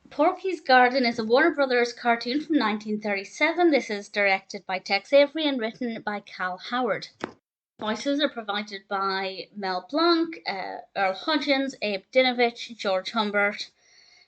Porky's Garden is a Warner Brothers cartoon from 1937. This is directed by Tex Avery and written by Cal Howard. Voices are provided by Mel Blanc, Earle Hodgins, Abe Dinovitch, George Humbert,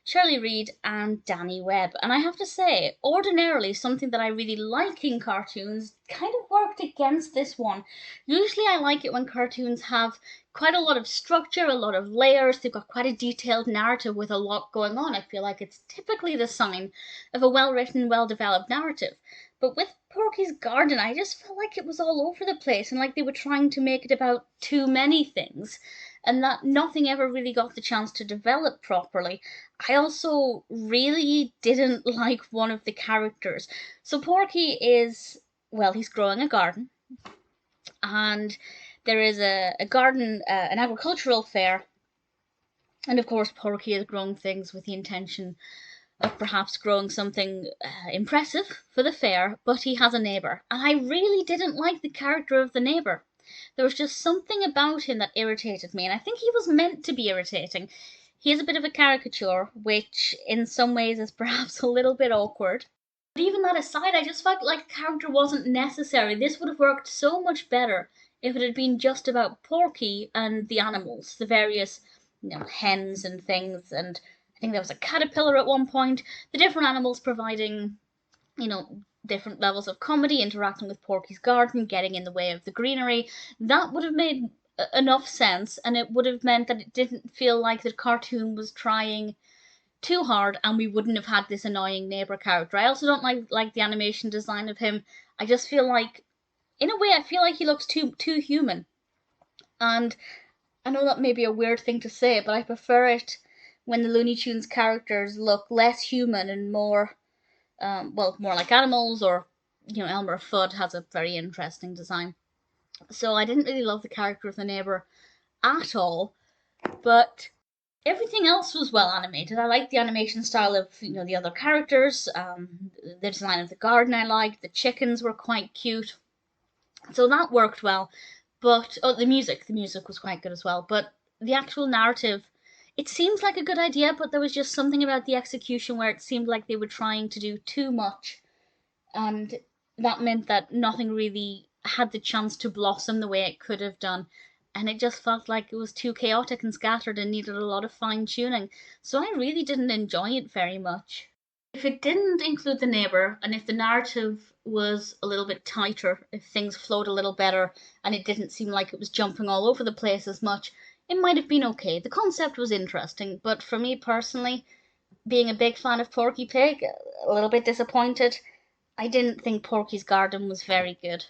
Shirley Reed, and Danny Webb. And I have to say, ordinarily, something that I really like in cartoons kind of worked against this one. Usually, I like it when cartoons have quite a lot of structure, a lot of layers. They've got quite a detailed narrative with a lot going on. I feel like it's typically the sign of a well written, well developed narrative. But with Porky's Garden, I just felt like it was all over the place and like they were trying to make it about too many things and that nothing ever really got the chance to develop properly. I also really didn't like one of the characters. So Porky is, well, he's growing a garden, and there is a garden, an agricultural fair, and of course Porky is growing things with the intention of perhaps growing something impressive for the fair, but he has a neighbour, and I really didn't like the character of the neighbour. There was just something about him that irritated me, and I think he was meant to be irritating. He is a bit of a caricature, which in some ways is perhaps a little bit awkward. But even that aside, I just felt like the character wasn't necessary. This would have worked so much better if it had been just about Porky and the animals, the various, hens and things, and I think there was a caterpillar at one point. The different animals providing, different levels of comedy, interacting with Porky's garden, getting in the way of the greenery. That would have made enough sense, and it would have meant that it didn't feel like the cartoon was trying too hard, and we wouldn't have had this annoying neighbor character. I also don't like the animation design of him. I just feel like, in a way, I feel like he looks too human. And I know that may be a weird thing to say, but I prefer it when the Looney Tunes characters look less human and more, more like animals, or, Elmer Fudd has a very interesting design. So I didn't really love the character of the neighbor at all, but everything else was well animated. I liked the animation style of the other characters. The design of the garden I liked. The chickens were quite cute, so that worked well. But the music was quite good as well. But the actual narrative, it seems like a good idea, but there was just something about the execution where it seemed like they were trying to do too much, and that meant that nothing really had the chance to blossom the way it could have done. And it just felt like it was too chaotic and scattered and needed a lot of fine tuning. So I really didn't enjoy it very much. If it didn't include the neighbour, and if the narrative was a little bit tighter, if things flowed a little better, and it didn't seem like it was jumping all over the place as much, it might have been okay. The concept was interesting, but for me personally, being a big fan of Porky Pig, a little bit disappointed. I didn't think Porky's Garden was very good.